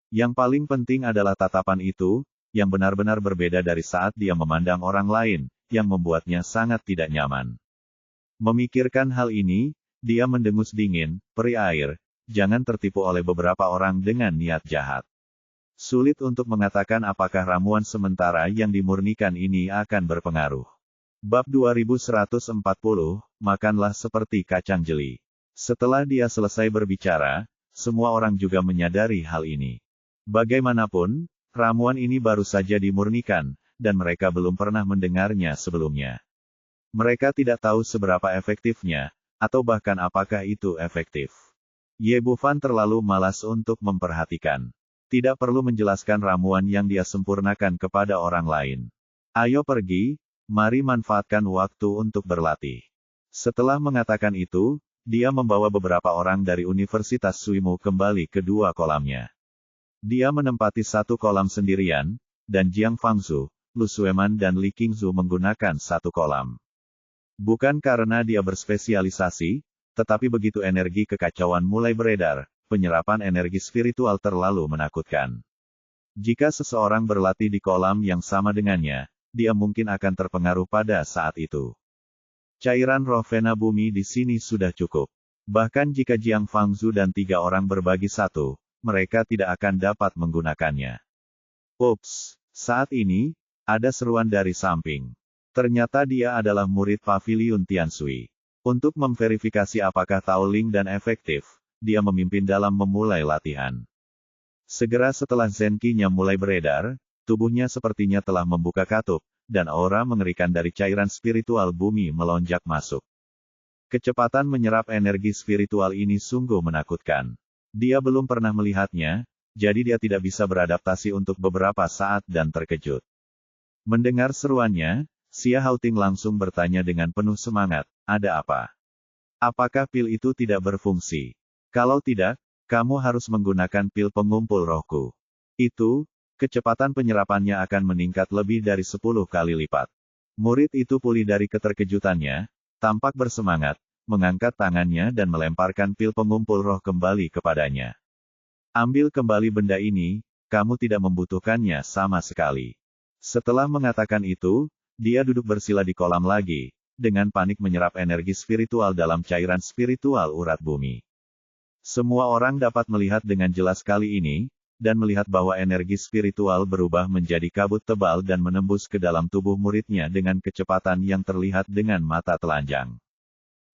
Yang paling penting adalah tatapan itu, yang benar-benar berbeda dari saat dia memandang orang lain, yang membuatnya sangat tidak nyaman. Memikirkan hal ini, dia mendengus dingin, "Peri air, jangan tertipu oleh beberapa orang dengan niat jahat." Sulit untuk mengatakan apakah ramuan sementara yang dimurnikan ini akan berpengaruh. Bab 2140, makanlah seperti kacang jeli. Setelah dia selesai berbicara, semua orang juga menyadari hal ini. Bagaimanapun, ramuan ini baru saja dimurnikan, dan mereka belum pernah mendengarnya sebelumnya. Mereka tidak tahu seberapa efektifnya, atau bahkan apakah itu efektif. Ye Bufan terlalu malas untuk memperhatikan. Tidak perlu menjelaskan ramuan yang dia sempurnakan kepada orang lain. Ayo pergi, mari manfaatkan waktu untuk berlatih. Setelah mengatakan itu, dia membawa beberapa orang dari Universitas Suimu kembali ke dua kolamnya. Dia menempati satu kolam sendirian, dan Jiang Fangzhu, Lu Sueman dan Li Qingzu menggunakan satu kolam. Bukan karena dia berspesialisasi, tetapi begitu energi kekacauan mulai beredar, penyerapan energi spiritual terlalu menakutkan. Jika seseorang berlatih di kolam yang sama dengannya, dia mungkin akan terpengaruh pada saat itu. Cairan roh Vena bumi di sini sudah cukup. Bahkan jika Jiang Fangzhu dan 3 orang berbagi satu, mereka tidak akan dapat menggunakannya. Ups, saat ini, ada seruan dari samping. Ternyata dia adalah murid paviliun Tiansui. Untuk memverifikasi apakah Taoling dan efektif, dia memimpin dalam memulai latihan. Segera setelah Zenki-nya mulai beredar, tubuhnya sepertinya telah membuka katup, dan aura mengerikan dari cairan spiritual bumi melonjak masuk. Kecepatan menyerap energi spiritual ini sungguh menakutkan. Dia belum pernah melihatnya, jadi dia tidak bisa beradaptasi untuk beberapa saat dan terkejut. Mendengar seruannya, Xia Haoting langsung bertanya dengan penuh semangat, "Ada apa? Apakah pil itu tidak berfungsi? Kalau tidak, kamu harus menggunakan pil pengumpul rohku. Itu, kecepatan penyerapannya akan meningkat lebih dari 10 kali lipat." Murid itu pulih dari keterkejutannya, tampak bersemangat, mengangkat tangannya dan melemparkan pil pengumpul roh kembali kepadanya. "Ambil kembali benda ini, kamu tidak membutuhkannya sama sekali." Setelah mengatakan itu, dia duduk bersila di kolam lagi, dengan panik menyerap energi spiritual dalam cairan spiritual urat bumi. Semua orang dapat melihat dengan jelas kali ini, dan melihat bahwa energi spiritual berubah menjadi kabut tebal dan menembus ke dalam tubuh muridnya dengan kecepatan yang terlihat dengan mata telanjang.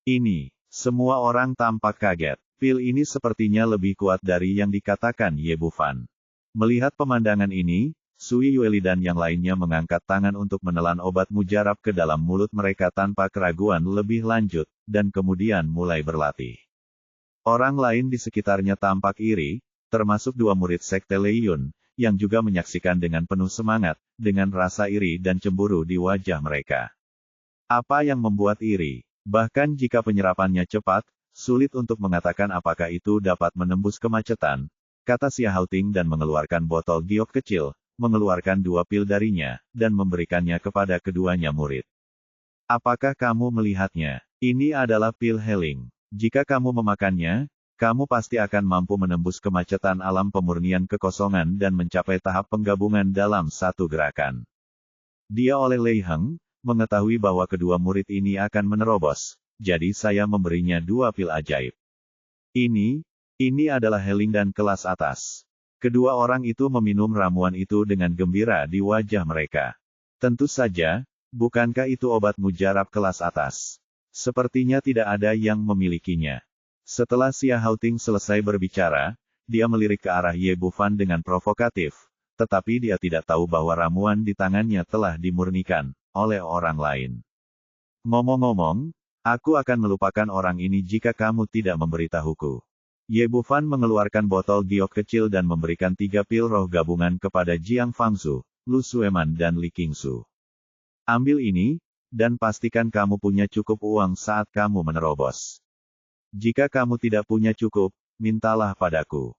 Ini, semua orang tampak kaget. Pil ini sepertinya lebih kuat dari yang dikatakan Ye Bufan. Melihat pemandangan ini, Sui Yueli dan yang lainnya mengangkat tangan untuk menelan obat mujarab ke dalam mulut mereka tanpa keraguan lebih lanjut, dan kemudian mulai berlatih. Orang lain di sekitarnya tampak iri, termasuk dua murid Sekte Lei Yun, yang juga menyaksikan dengan penuh semangat, dengan rasa iri dan cemburu di wajah mereka. Apa yang membuat iri? Bahkan jika penyerapannya cepat, sulit untuk mengatakan apakah itu dapat menembus kemacetan, kata Xia Haoting dan mengeluarkan botol giok kecil, mengeluarkan 2 pil darinya, dan memberikannya kepada keduanya murid. Apakah kamu melihatnya? Ini adalah pil healing. Jika kamu memakannya, kamu pasti akan mampu menembus kemacetan alam pemurnian kekosongan dan mencapai tahap penggabungan dalam satu gerakan. Dia oleh Lei Heng, mengetahui bahwa kedua murid ini akan menerobos, jadi saya memberinya 2 pil ajaib. Ini adalah healing dan kelas atas. Kedua orang itu meminum ramuan itu dengan gembira di wajah mereka. Tentu saja, bukankah itu obat mujarab kelas atas? Sepertinya tidak ada yang memilikinya. Setelah Xia Haoting selesai berbicara, dia melirik ke arah Ye Bufan dengan provokatif, tetapi dia tidak tahu bahwa ramuan di tangannya telah dimurnikan oleh orang lain. Ngomong-ngomong, aku akan melupakan orang ini jika kamu tidak memberitahuku. Ye Bufan mengeluarkan botol giok kecil dan memberikan 3 pil roh gabungan kepada Jiang Fangzhu, Lu Sueman dan Li Qingsu. Ambil ini, dan pastikan kamu punya cukup uang saat kamu menerobos. Jika kamu tidak punya cukup, mintalah padaku.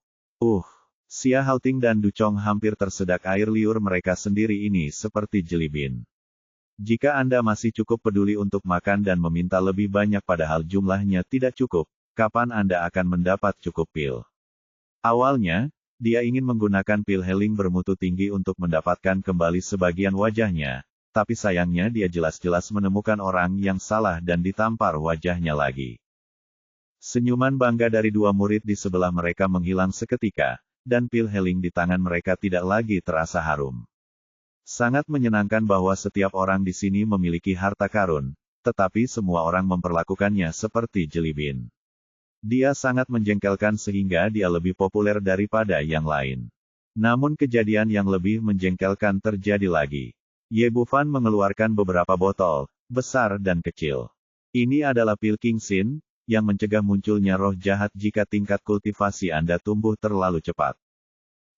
Xia Haoting dan Du Chong hampir tersedak air liur mereka sendiri ini seperti jelibin. Jika Anda masih cukup peduli untuk makan dan meminta lebih banyak padahal jumlahnya tidak cukup, kapan Anda akan mendapat cukup pil? Awalnya, dia ingin menggunakan pil healing bermutu tinggi untuk mendapatkan kembali sebagian wajahnya, tapi sayangnya dia jelas-jelas menemukan orang yang salah dan ditampar wajahnya lagi. Senyuman bangga dari dua murid di sebelah mereka menghilang seketika, dan pil healing di tangan mereka tidak lagi terasa harum. Sangat menyenangkan bahwa setiap orang di sini memiliki harta karun, tetapi semua orang memperlakukannya seperti jelibin. Dia sangat menjengkelkan sehingga dia lebih populer daripada yang lain. Namun kejadian yang lebih menjengkelkan terjadi lagi. Ye Bufan mengeluarkan beberapa botol, besar dan kecil. Ini adalah pil Qingxin, yang mencegah munculnya roh jahat jika tingkat kultivasi Anda tumbuh terlalu cepat.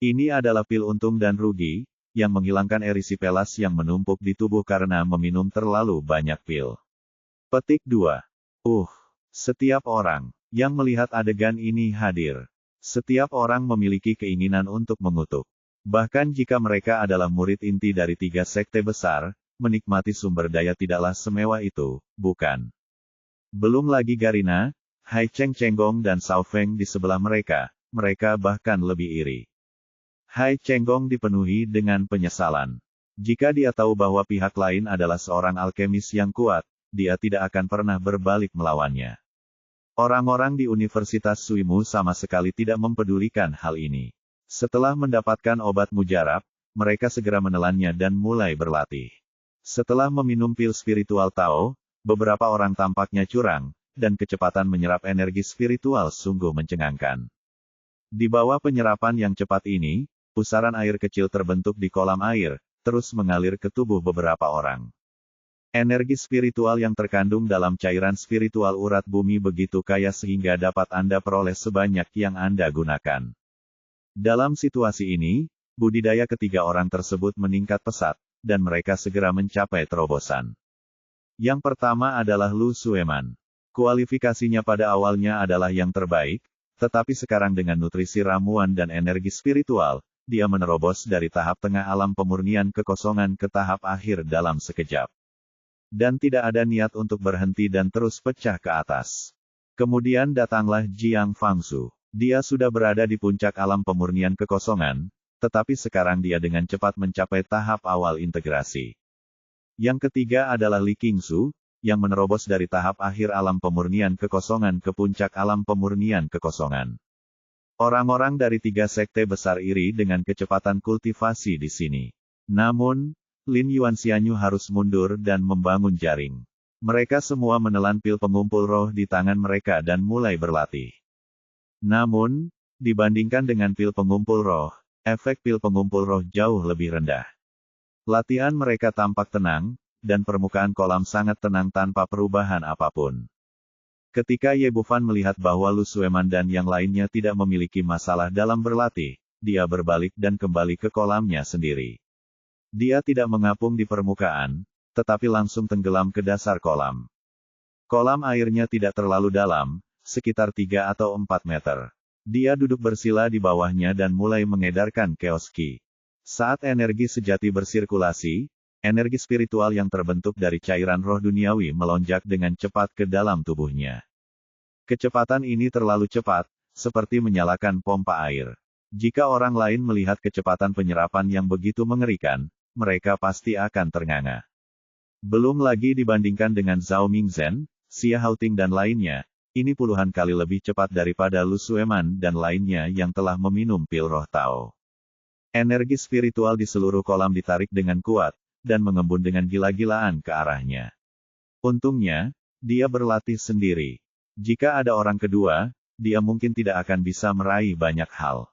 Ini adalah pil untung dan rugi, yang menghilangkan erisipelas yang menumpuk di tubuh karena meminum terlalu banyak pil. Petik 2. Setiap orang yang melihat adegan ini hadir. Setiap orang memiliki keinginan untuk mengutuk. Bahkan jika mereka adalah murid inti dari 3 sekte besar, menikmati sumber daya tidaklah semewah itu, bukan? Belum lagi Garina, Hai Cheng Chenggong dan Sao Feng di sebelah mereka bahkan lebih iri. Hai Chenggong dipenuhi dengan penyesalan. Jika dia tahu bahwa pihak lain adalah seorang alkemis yang kuat, dia tidak akan pernah berbalik melawannya. Orang-orang di Universitas Suimu sama sekali tidak mempedulikan hal ini. Setelah mendapatkan obat mujarab, mereka segera menelannya dan mulai berlatih. Setelah meminum pil spiritual Tao, beberapa orang tampaknya curang, dan kecepatan menyerap energi spiritual sungguh mencengangkan. Di bawah penyerapan yang cepat ini, pusaran air kecil terbentuk di kolam air, terus mengalir ke tubuh beberapa orang. Energi spiritual yang terkandung dalam cairan spiritual urat bumi begitu kaya sehingga dapat Anda peroleh sebanyak yang Anda gunakan. Dalam situasi ini, budidaya ketiga orang tersebut meningkat pesat, dan mereka segera mencapai terobosan. Yang pertama adalah Lu Sueman. Kualifikasinya pada awalnya adalah yang terbaik, tetapi sekarang dengan nutrisi ramuan dan energi spiritual, dia menerobos dari tahap tengah alam pemurnian kekosongan ke tahap akhir dalam sekejap. Dan tidak ada niat untuk berhenti dan terus pecah ke atas. Kemudian datanglah Jiang Fangzhu. Dia sudah berada di puncak alam pemurnian kekosongan, tetapi sekarang dia dengan cepat mencapai tahap awal integrasi. Yang ketiga adalah Li Qingsu, yang menerobos dari tahap akhir alam pemurnian kekosongan ke puncak alam pemurnian kekosongan. Orang-orang dari 3 sekte besar iri dengan kecepatan kultivasi di sini. Namun, Lin Yuanxianyu harus mundur dan membangun jaring. Mereka semua menelan pil pengumpul roh di tangan mereka dan mulai berlatih. Namun, dibandingkan dengan pil pengumpul roh, efek pil pengumpul roh jauh lebih rendah. Latihan mereka tampak tenang, dan permukaan kolam sangat tenang tanpa perubahan apapun. Ketika Ye Bufan melihat bahwa Lu Sueman dan yang lainnya tidak memiliki masalah dalam berlatih, dia berbalik dan kembali ke kolamnya sendiri. Dia tidak mengapung di permukaan, tetapi langsung tenggelam ke dasar kolam. Kolam airnya tidak terlalu dalam, sekitar 3 atau 4 meter. Dia duduk bersila di bawahnya dan mulai mengedarkan chaos ki. Saat energi sejati bersirkulasi, energi spiritual yang terbentuk dari cairan roh duniawi melonjak dengan cepat ke dalam tubuhnya. Kecepatan ini terlalu cepat, seperti menyalakan pompa air. Jika orang lain melihat kecepatan penyerapan yang begitu mengerikan, mereka pasti akan ternganga. Belum lagi dibandingkan dengan Zhao Mingzhen, Xia Haoting dan lainnya, ini puluhan kali lebih cepat daripada Lu Sueman dan lainnya yang telah meminum pil roh Tao. Energi spiritual di seluruh kolam ditarik dengan kuat, dan mengembun dengan gila-gilaan ke arahnya. Untungnya, dia berlatih sendiri. Jika ada orang kedua, dia mungkin tidak akan bisa meraih banyak hal.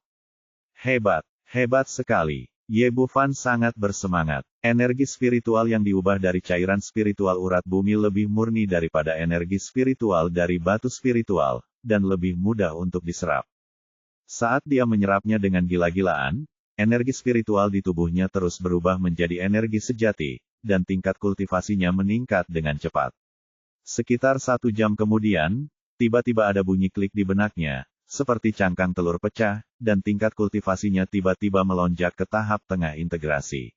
Hebat, hebat sekali. Ye Bufan sangat bersemangat. Energi spiritual yang diubah dari cairan spiritual urat bumi lebih murni daripada energi spiritual dari batu spiritual, dan lebih mudah untuk diserap. Saat dia menyerapnya dengan gila-gilaan, energi spiritual di tubuhnya terus berubah menjadi energi sejati, dan tingkat kultivasinya meningkat dengan cepat. Sekitar 1 jam kemudian, tiba-tiba ada bunyi klik di benaknya, seperti cangkang telur pecah, dan tingkat kultivasinya tiba-tiba melonjak ke tahap tengah integrasi.